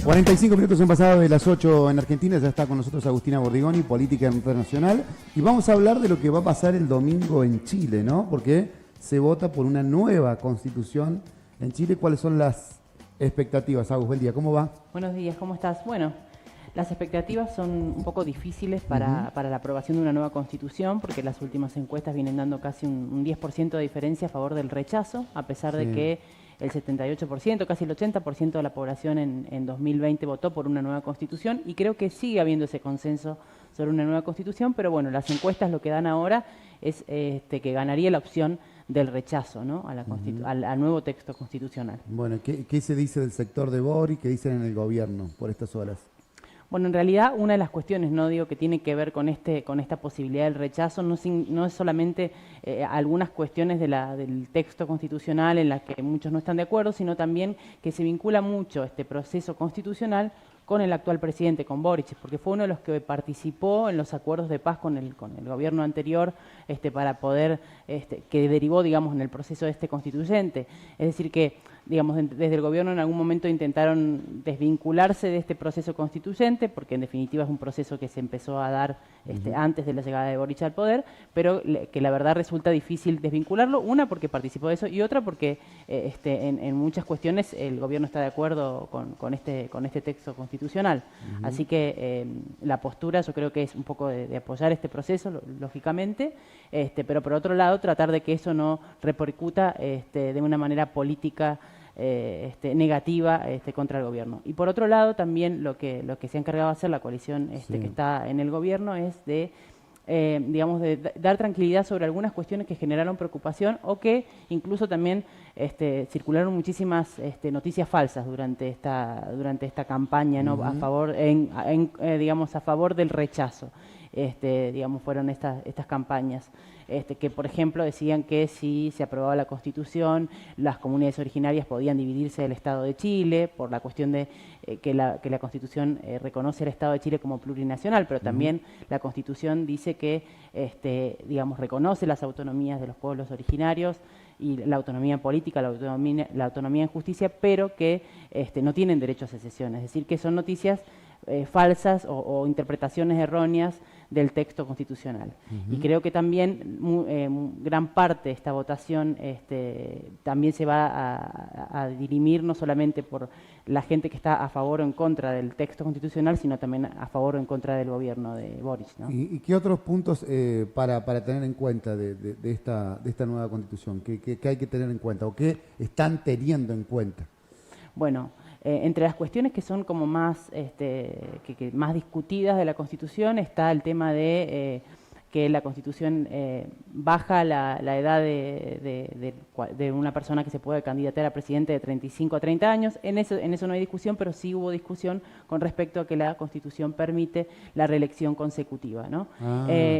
45 minutos han pasado de las 8 en Argentina, ya está con nosotros Agustina Bordigoni, política internacional, y vamos a hablar de lo que va a pasar el domingo en Chile, ¿no? Porque se vota por una nueva constitución en Chile. ¿Cuáles son las expectativas? Agus, buen día, ¿cómo va? Buenos días, ¿cómo estás? Bueno, las expectativas son un poco difíciles para la aprobación de una nueva constitución, porque las últimas encuestas vienen dando casi un 10% de diferencia a favor del rechazo, a pesar de que el 78%, casi el 80% de la población en 2020 votó por una nueva constitución, y creo que sigue habiendo ese consenso sobre una nueva constitución, pero bueno, las encuestas lo que dan ahora es que ganaría la opción del rechazo, ¿no? al nuevo texto constitucional. Bueno, ¿qué se dice del sector de Boric? ¿Qué dicen en el gobierno por estas horas? Bueno, en realidad una de las cuestiones, no digo que tiene que ver con esta posibilidad del rechazo, no es solamente algunas cuestiones del texto constitucional en las que muchos no están de acuerdo, sino también que se vincula mucho este proceso constitucional con el actual presidente, con Boric, porque fue uno de los que participó en los acuerdos de paz con el gobierno anterior, para poder, que derivó, digamos, en el proceso constituyente. Es decir que, digamos, desde el gobierno en algún momento intentaron desvincularse de este proceso constituyente, porque en definitiva es un proceso que se empezó a dar antes de la llegada de Boric al poder, pero que la verdad resulta difícil desvincularlo, una porque participó de eso y otra porque en muchas cuestiones el gobierno está de acuerdo con este texto constitucional. Así que la postura yo creo que es un poco de apoyar este proceso, lógicamente, pero por otro lado tratar de que eso no repercuta de una manera política negativa contra el gobierno. Y por otro lado también lo que se ha encargado de hacer la coalición que está en el gobierno es de digamos, de dar tranquilidad sobre algunas cuestiones que generaron preocupación o que incluso también circularon muchísimas noticias falsas durante esta campaña, ¿no? A favor, digamos, a favor del rechazo. Digamos, fueron estas campañas, que por ejemplo decían que si se aprobaba la Constitución, las comunidades originarias podían dividirse del Estado de Chile, por la cuestión de que la Constitución reconoce al Estado de Chile como plurinacional, pero también la Constitución dice que, digamos, reconoce las autonomías de los pueblos originarios y la autonomía política, la autonomía en justicia, pero que no tienen derecho a secesión. Es decir, que son noticias falsas o interpretaciones erróneas del texto constitucional. Y creo que también gran parte de esta votación también se va a dirimir no solamente por la gente que está a favor o en contra del texto constitucional, sino también a favor o en contra del gobierno de Boric, ¿no? ¿Y qué otros puntos para tener en cuenta de esta nueva constitución? ¿Qué hay que tener en cuenta o qué están teniendo en cuenta? Bueno, entre las cuestiones que son como más, más discutidas de la Constitución está el tema de que la Constitución baja la edad de una persona que se puede candidatar a presidente de 35 a 30 años. En eso no hay discusión, pero sí hubo discusión con respecto a que la Constitución permite la reelección consecutiva, ¿no?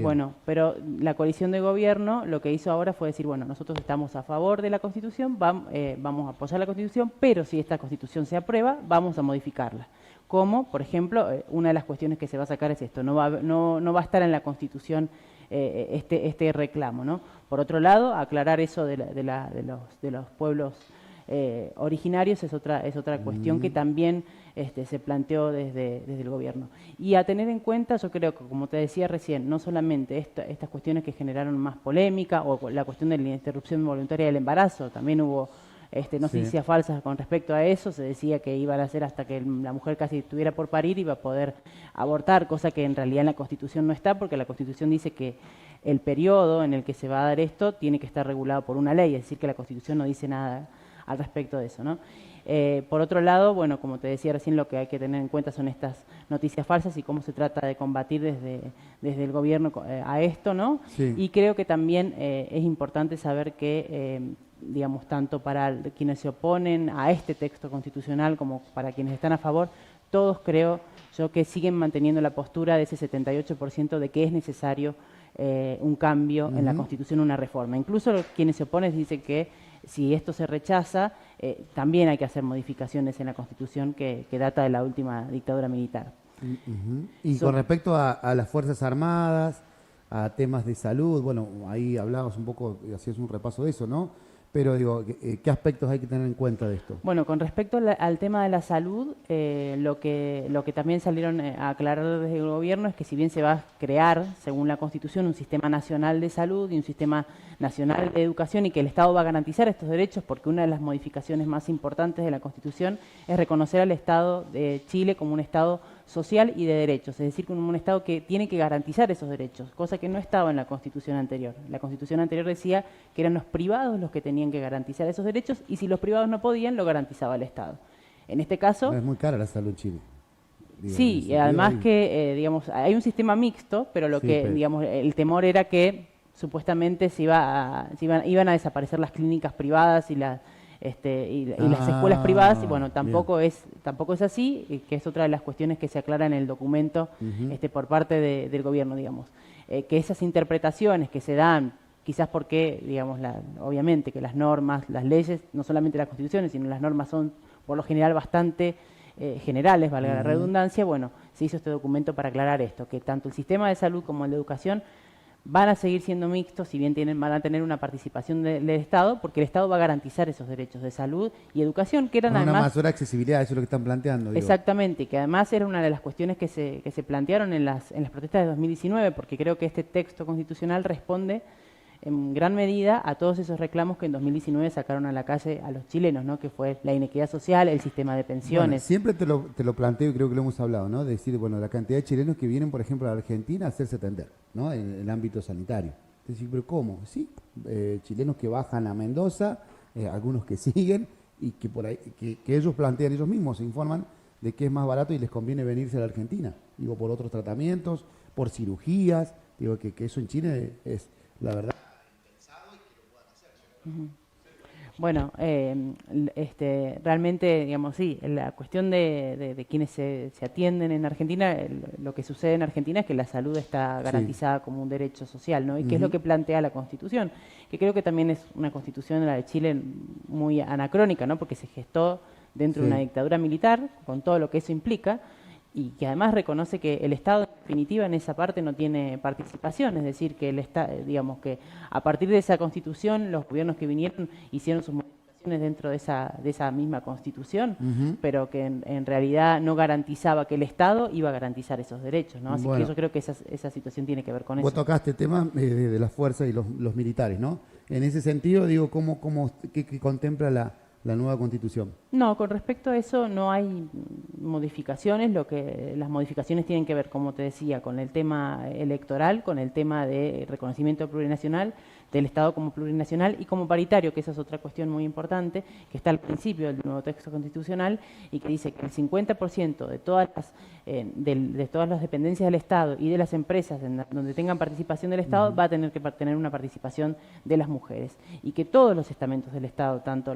Bueno, pero la coalición de gobierno lo que hizo ahora fue decir, bueno, nosotros estamos a favor de la Constitución, vamos a apoyar la Constitución, pero si esta Constitución se aprueba, vamos a modificarla. Como, por ejemplo, una de las cuestiones que se va a sacar es esto, no va a estar en la Constitución este reclamo, ¿no? Por otro lado, aclarar eso de los pueblos originarios es otra cuestión que también se planteó desde el gobierno. Y a tener en cuenta, yo creo que, como te decía recién, no solamente estas cuestiones que generaron más polémica, o la cuestión de la interrupción voluntaria del embarazo, también hubo noticias falsas con respecto a eso. Se decía que iban a hacer hasta que la mujer casi estuviera por parir, iba a poder abortar, cosa que en realidad en la Constitución no está, porque la Constitución dice que el periodo en el que se va a dar esto tiene que estar regulado por una ley, es decir, que la Constitución no dice nada al respecto de eso, ¿no? Por otro lado, bueno, como te decía recién, lo que hay que tener en cuenta son estas noticias falsas y cómo se trata de combatir desde el gobierno a esto, ¿no? Sí. Y creo que también es importante saber que digamos, tanto para quienes se oponen a este texto constitucional como para quienes están a favor, todos creo yo que siguen manteniendo la postura de ese 78% de que es necesario un cambio en la Constitución, una reforma. Incluso quienes se oponen dicen que si esto se rechaza, también hay que hacer modificaciones en la Constitución que data de la última dictadura militar. Y con respecto a las Fuerzas Armadas, a temas de salud, bueno, ahí hablabas un poco, hacías un repaso de eso, ¿no? pero digo, ¿qué aspectos hay que tener en cuenta de esto? Bueno, con respecto al tema de la salud, lo que también salieron a aclarar desde el gobierno es que si bien se va a crear, según la Constitución, un sistema nacional de salud y un sistema nacional de educación y que el Estado va a garantizar estos derechos, porque una de las modificaciones más importantes de la Constitución es reconocer al Estado de Chile como un Estado social y de derechos, es decir, como un Estado que tiene que garantizar esos derechos, cosa que no estaba en la Constitución anterior. La Constitución anterior decía que eran los privados los que tenían que garantizar esos derechos y si los privados no podían, lo garantizaba el Estado. En este caso... No, es muy cara la salud en Chile. Digo, sí, y además que, digamos, hay un sistema mixto, pero digamos, el temor era que supuestamente iban a desaparecer las clínicas privadas y las escuelas privadas, y bueno, tampoco es así, que es otra de las cuestiones que se aclara en el documento por parte del gobierno, digamos. Que esas interpretaciones que se dan, quizás porque, digamos, obviamente que las normas, las leyes, no solamente las constituciones, sino las normas son por lo general bastante generales, valga la redundancia, bueno, se hizo este documento para aclarar esto, que tanto el sistema de salud como el de educación van a seguir siendo mixtos, si bien van a tener una participación del Estado, porque el Estado va a garantizar esos derechos de salud y educación, que eran además... Una mayor accesibilidad, eso es lo que están planteando. Digo. Exactamente, que además era una de las cuestiones que se plantearon en las protestas de 2019, porque creo que este texto constitucional responde en gran medida a todos esos reclamos que en 2019 sacaron a la calle a los chilenos, ¿no? Que fue la inequidad social, el sistema de pensiones. Bueno, siempre te lo planteo y creo que lo hemos hablado, ¿no? De decir, bueno, la cantidad de chilenos que vienen, por ejemplo, a la Argentina a hacerse atender, ¿no? En el ámbito sanitario. Es decir, pero ¿cómo? Sí, chilenos que bajan a Mendoza, algunos que siguen y que por ahí que ellos plantean, ellos mismos se informan de que es más barato y les conviene venirse a la Argentina. Digo, por otros tratamientos, por cirugías, digo que eso en Chile es, la verdad, Bueno, realmente, digamos, sí, la cuestión de quienes se atienden en Argentina, lo que sucede en Argentina es que la salud está garantizada como un derecho social, ¿no? Y que es lo que plantea la Constitución, que creo que también es una Constitución, la de Chile, muy anacrónica, ¿no? Porque se gestó dentro de una dictadura militar, con todo lo que eso implica, y que además reconoce que el Estado en definitiva en esa parte no tiene participación, es decir, que el Estado, digamos que a partir de esa Constitución los gobiernos que vinieron hicieron sus modificaciones dentro de esa misma Constitución, pero que en realidad no garantizaba que el Estado iba a garantizar esos derechos, ¿no? Así que yo creo que esa situación tiene que ver con eso. Vos tocaste el tema de las fuerzas y los militares, ¿no? En ese sentido, digo, ¿qué contempla la nueva Constitución? No, con respecto a eso no hay modificaciones. Las modificaciones tienen que ver, como te decía, con el tema electoral, con el tema de reconocimiento plurinacional del Estado como plurinacional y como paritario, que esa es otra cuestión muy importante, que está al principio del nuevo texto constitucional y que dice que el 50% de todas las dependencias del Estado y de las empresas donde tengan participación del Estado va a tener que tener una participación de las mujeres y que todos los estamentos del Estado, tanto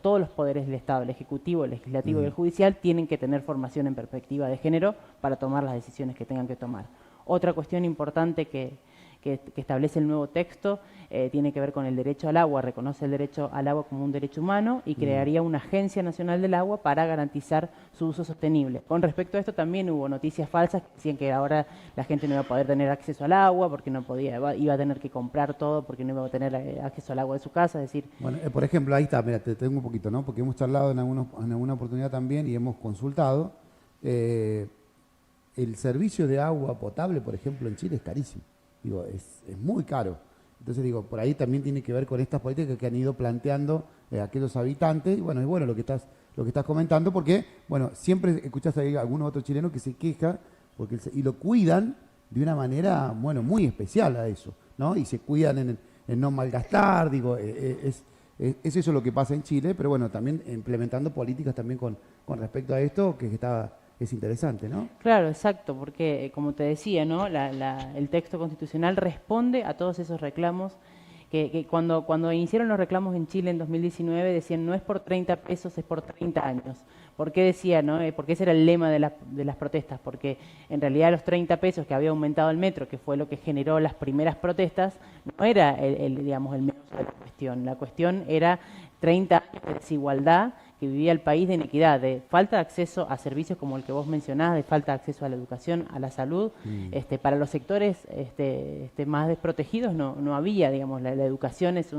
todos los poderes del Estado, el Ejecutivo, el Legislativo y el Judicial, tienen que tener formación en perspectiva de género para tomar las decisiones que tengan que tomar. Otra cuestión importante que establece el nuevo texto tiene que ver con el derecho al agua, reconoce el derecho al agua como un derecho humano y crearía una Agencia Nacional del Agua para garantizar su uso sostenible. Con respecto a esto también hubo noticias falsas que decían que ahora la gente no iba a poder tener acceso al agua porque no podía, iba a tener que comprar todo porque no iba a tener acceso al agua de su casa, es decir... Bueno, por ejemplo, ahí está, mira, te tengo un poquito, ¿no? Porque hemos charlado en alguna oportunidad también y hemos consultado. El servicio de agua potable, por ejemplo, en Chile es carísimo. Digo, es muy caro. Entonces, digo, por ahí también tiene que ver con estas políticas que han ido planteando aquellos habitantes. Y bueno, es bueno lo que estás comentando, porque, bueno, siempre escuchás ahí a algunos otros chilenos que se quejan y lo cuidan de una manera, bueno, muy especial a eso, ¿no? Y se cuidan en no malgastar, digo, es eso lo que pasa en Chile, pero bueno, también implementando políticas también con respecto a esto, es interesante, ¿no? Claro, exacto, porque como te decía, ¿no? El texto constitucional responde a todos esos reclamos que cuando iniciaron los reclamos en Chile en 2019 decían no es por 30 pesos, es por 30 años. ¿Por qué decía, no? Porque ese era el lema de las protestas, porque en realidad los 30 pesos que había aumentado el metro, que fue lo que generó las primeras protestas, no era el meollo de la cuestión. La cuestión era 30 años de desigualdad que vivía el país, de inequidad, de falta de acceso a servicios como el que vos mencionás, de falta de acceso a la educación, a la salud. Para los sectores más desprotegidos no había, digamos, la educación es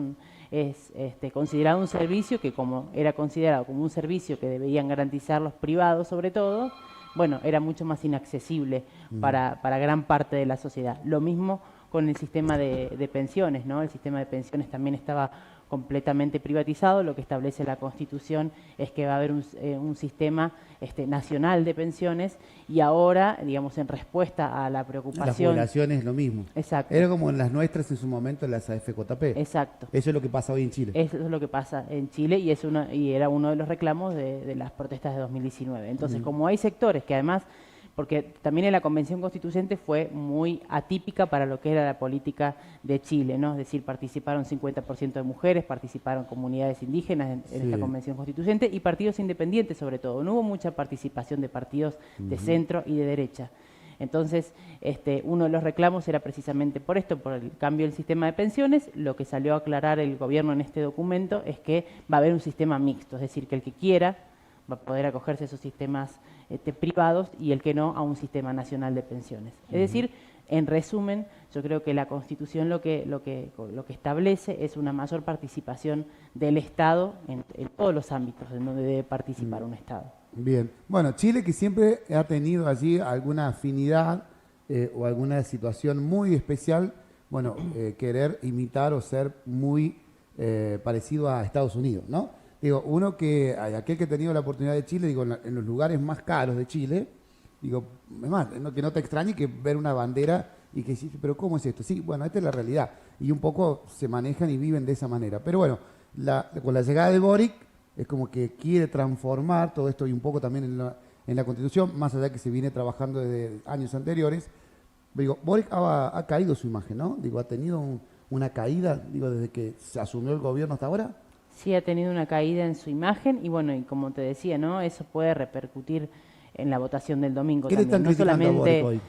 es considerado un servicio que, como era considerado como un servicio que deberían garantizar los privados sobre todo, bueno, era mucho más inaccesible para gran parte de la sociedad. Lo mismo con el sistema de pensiones, ¿no? El sistema de pensiones también estaba completamente privatizado. Lo que establece la Constitución es que va a haber un sistema nacional de pensiones, y ahora, digamos, en respuesta a la preocupación... La jubilación es lo mismo. Exacto. Era como en las nuestras en su momento, las AFJP. Exacto. Eso es lo que pasa hoy en Chile. Eso es lo que pasa en Chile, y era uno de los reclamos de las protestas de 2019. Entonces, como hay sectores que además... Porque también en la Convención Constituyente fue muy atípica para lo que era la política de Chile, ¿no? Es decir, participaron 50% de mujeres, participaron comunidades indígenas en esta Convención Constituyente, y partidos independientes sobre todo. No hubo mucha participación de partidos de centro y de derecha. Entonces, uno de los reclamos era precisamente por esto, por el cambio del sistema de pensiones. Lo que salió a aclarar el gobierno en este documento es que va a haber un sistema mixto, es decir, que el que quiera va a poder acogerse a esos sistemas privados, y el que no a un sistema nacional de pensiones. Es decir, en resumen, yo creo que la Constitución lo que establece es una mayor participación del Estado en todos los ámbitos en donde debe participar un Estado. Bien. Bueno, Chile, que siempre ha tenido allí alguna afinidad o alguna situación muy especial, bueno, querer imitar o ser muy parecido a Estados Unidos, ¿no? Digo, aquel que ha tenido la oportunidad de Chile, digo, en los lugares más caros de Chile, digo, es más, que no te extrañe que ver una bandera y que dices, pero ¿cómo es esto? Sí, bueno, esta es la realidad. Y un poco se manejan y viven de esa manera. Pero bueno, con la llegada de Boric, es como que quiere transformar todo esto, y un poco también en la Constitución, más allá que se viene trabajando desde años anteriores. Digo, Boric ha caído su imagen, ¿no? Digo, ha tenido una caída, digo, desde que se asumió el gobierno hasta ahora. Sí, ha tenido una caída en su imagen, y bueno, y como te decía, ¿no? Eso puede repercutir en la votación del domingo ¿Qué también. le están criticando a Boric hoy?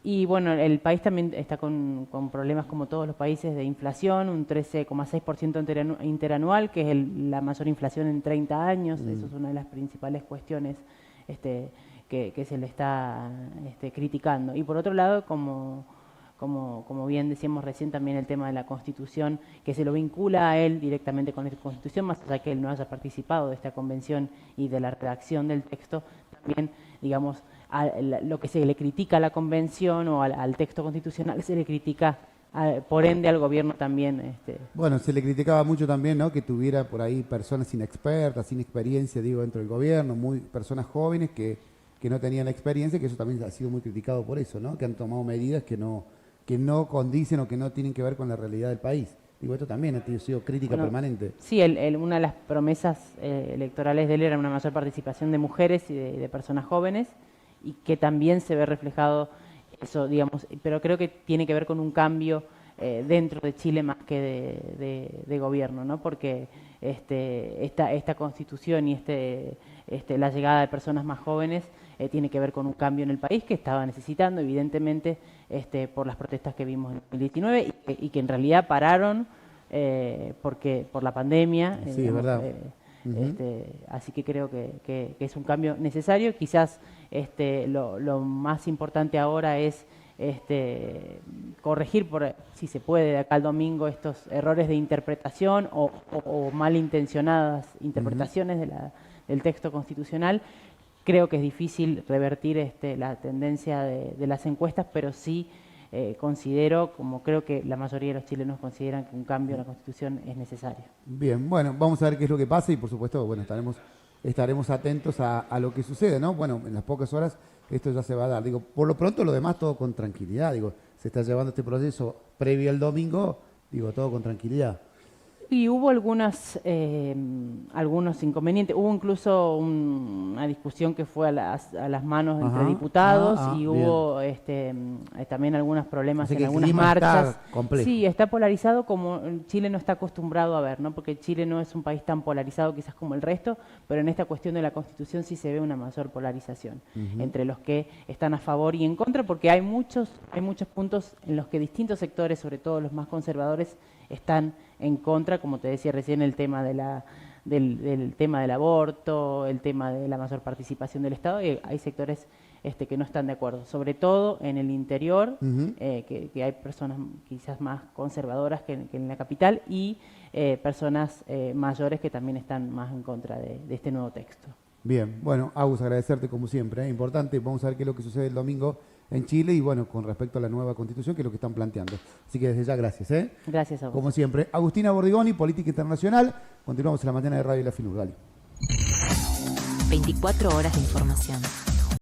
Y bueno, el país también está con problemas, como todos los países, de inflación, un 13,6% interanual, que es la mayor inflación en 30 años. Eso es una de las principales cuestiones que se le está criticando. Y por otro lado, como bien decíamos recién, también el tema de la Constitución, que se lo vincula a él directamente con la Constitución, más allá que él no haya participado de esta convención y de la redacción del texto. También, digamos, lo que se le critica a la convención o al texto constitucional se le critica, por ende, al gobierno también. Bueno, se le criticaba mucho también, ¿no?, que tuviera por ahí personas inexpertas, sin experiencia, digo, dentro del gobierno, personas jóvenes que no tenían la experiencia, que eso también ha sido muy criticado por eso, ¿no?, que han tomado medidas que no condicen o que no tienen que ver con la realidad del país. Digo, esto también ha sido crítica permanente. Sí, una de las promesas electorales de él era una mayor participación de mujeres y de personas jóvenes, y que también se ve reflejado eso, digamos, pero creo que tiene que ver con un cambio dentro de Chile más que de gobierno, ¿no? Porque esta Constitución y la llegada de personas más jóvenes tiene que ver con un cambio en el país que estaba necesitando, evidentemente, por las protestas que vimos en 2019 y que en realidad pararon por la pandemia. Sí, digamos, es verdad. Así que creo que es un cambio necesario. Quizás lo más importante ahora es corregir, si se puede, de acá al domingo, estos errores de interpretación o malintencionadas interpretaciones del texto constitucional. Creo que es difícil revertir la tendencia de las encuestas, pero sí considero, como creo que la mayoría de los chilenos consideran, que un cambio en la Constitución es necesario. Bien, bueno, vamos a ver qué es lo que pasa, y por supuesto, bueno, estaremos atentos a lo que sucede, ¿no? Bueno, en las pocas horas esto ya se va a dar. Digo, por lo pronto lo demás todo con tranquilidad. Digo, se está llevando este proceso previo al domingo, digo, todo con tranquilidad. Y hubo algunos inconvenientes. Hubo incluso una discusión que fue a las manos entre diputados, y hubo también algunos problemas en algunas marchas. Sí, está polarizado como Chile no está acostumbrado a ver, ¿no? Porque Chile no es un país tan polarizado quizás como el resto, pero en esta cuestión de la Constitución sí se ve una mayor polarización entre los que están a favor y en contra, porque hay muchos puntos en los que distintos sectores, sobre todo los más conservadores, están en contra, como te decía recién, el tema del tema del aborto, el tema de la mayor participación del Estado, y hay sectores que no están de acuerdo, sobre todo en el interior, Ujú. que hay personas quizás más conservadoras que en la capital y personas mayores que también están más en contra de este nuevo texto. Bien, bueno, Agus, agradecerte como siempre, importante, vamos a ver qué es lo que sucede el domingo en Chile y bueno, con respecto a la nueva constitución, que es lo que están planteando. Así que desde ya, gracias. Gracias a vos. Como siempre, Agustina Bordigoni, Política Internacional, continuamos en la mañana de Radio La Finur, dale. 24 horas de información.